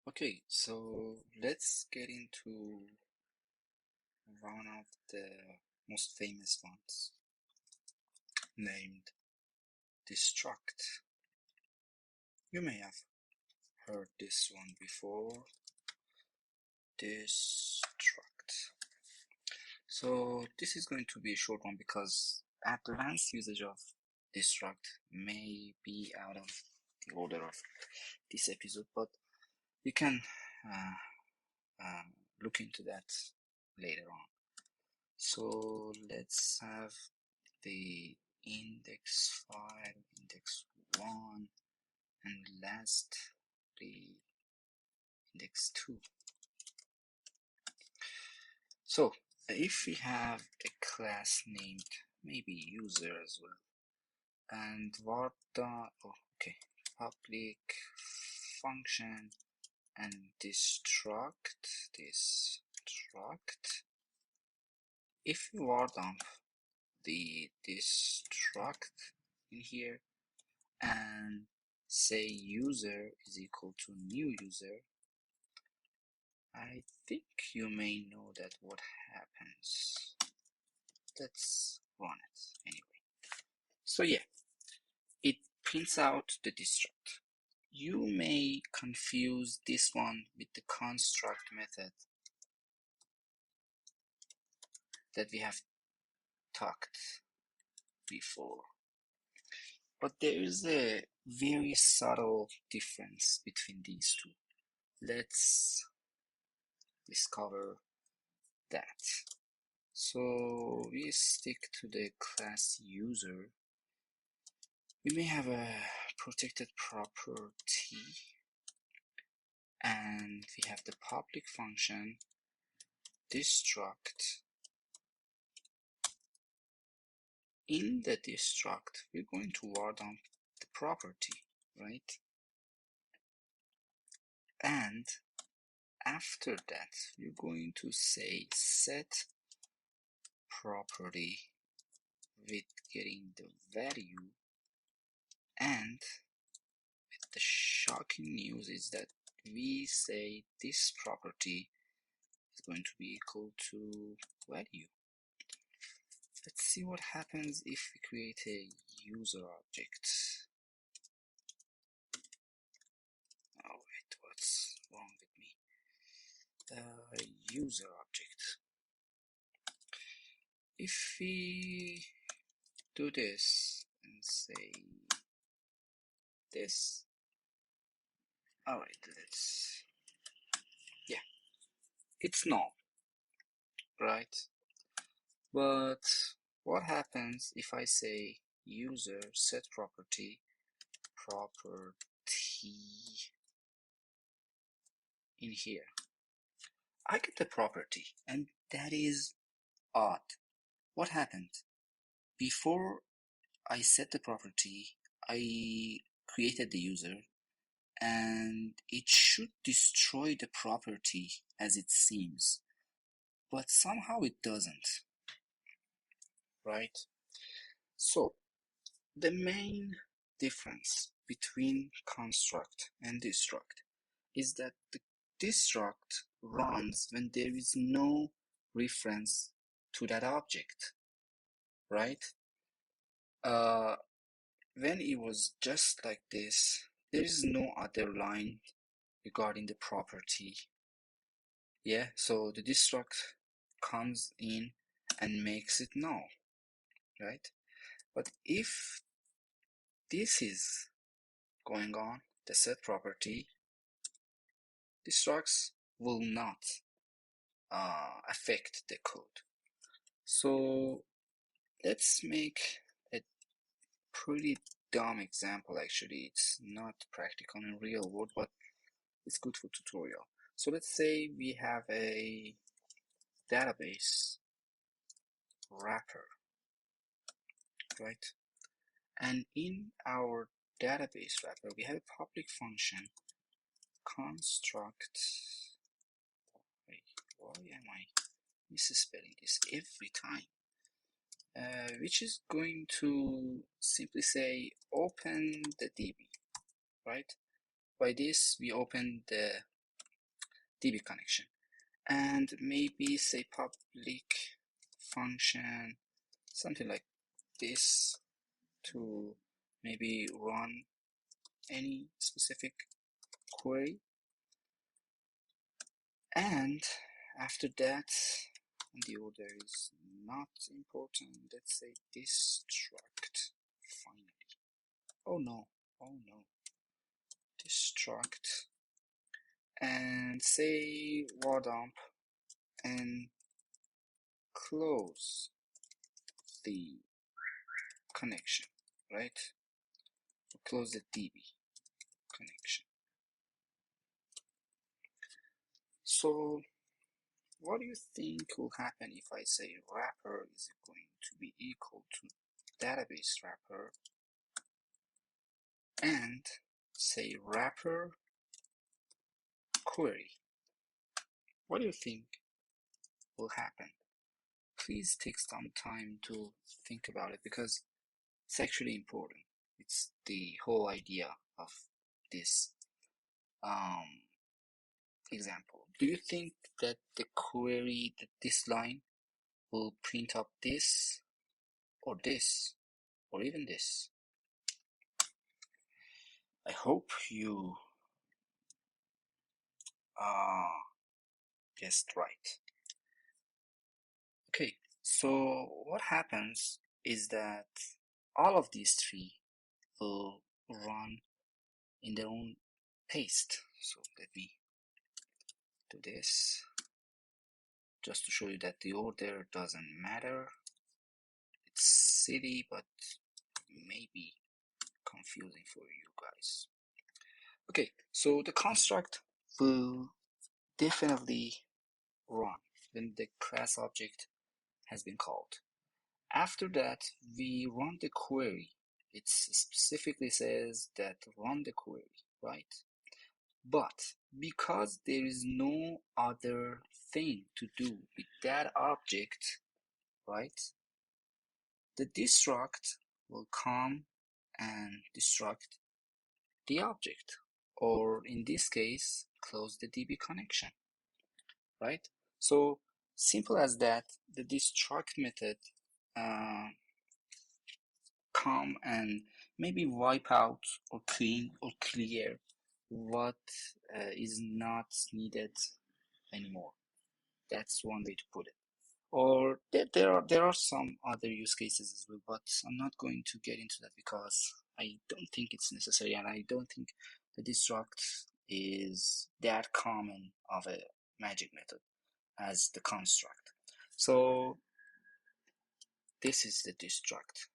Okay, so let's get into one of the most famous ones named destruct. You may have heard this one before. Destruct. So this is going to be a short one because advanced usage of destruct may be out of the order of this episode, but you can uh, look into that later on. So let's have the index file, index 1, and last the index 2. So if we have a class named maybe user as well, and what the, okay, public function and destruct, if you war dump the destruct in here and say user is equal to new user, I think you may know that what happens. Let's run it anyway. So yeah, it prints out the destruct. You may confuse this one with the construct method that we have talked before. But there is a very subtle difference between these two. Let's discover that. So we stick to the class user. We may have a protected property and we have the public function destruct. In the destruct, we're going to war dump the property, right? And after that, we're going to say set property with getting the value, and the shocking news is that we say this property is going to be equal to value. Let's see what happens if we create a user object. Oh wait, what's wrong with me? User object. If we do this and say this, alright, yeah, it's null, right? But what happens if I say user set property in here? I get the property, and that is odd. What happened? Before I set the property, I created the user, and it should destroy the property as it seems, but somehow it doesn't, right? So the main difference between construct and destruct is that the destruct runs when there is no reference to that object, right? Uh, when it was just like this, there is no other line regarding the property. Yeah, so the destruct comes in and makes it null, right? But if this is going on, the set property, destructs will not affect the code. So let's make a pretty dumb example. Actually, it's not practical in real world, but it's good for tutorial. So let's say we have a database wrapper, right? And in our database wrapper, we have a public function construct. Wait, why am I misspelling this every time? Which is going to simply say open the DB, right? By this, we open the DB connection, and maybe say public function, something like this, to maybe run any specific query. And after that, the order is not important, let's say destruct finally. Oh no, destruct, and say war dump and close the connection, right? Close the DB connection. So what do you think will happen if I say wrapper is going to be equal to database wrapper and say wrapper query? What do you think will happen? Please take some time to think about it because it's actually important. It's the whole idea of this example. Do you think that the query, that this line will print up this or this or even this? I hope you guessed right. Okay, so what happens is that all of these three will run in their own pace. So let me do this just to show you that the order doesn't matter. It's silly, but maybe confusing for you guys. Okay, so the construct will definitely run when the class object has been called. After that, we run the query. It specifically says that run the query, right? But because there is no other thing to do with that object, right? The destruct will come and destruct the object, or in this case, close the DB connection, right? So simple as that, the destruct method come and maybe wipe out or clean or clear what is not needed anymore. That's one way to put it. Or there are some other use cases as well, but I'm not going to get into that because I don't think it's necessary, and I don't think the destruct is that common of a magic method as the construct. So this is the destruct.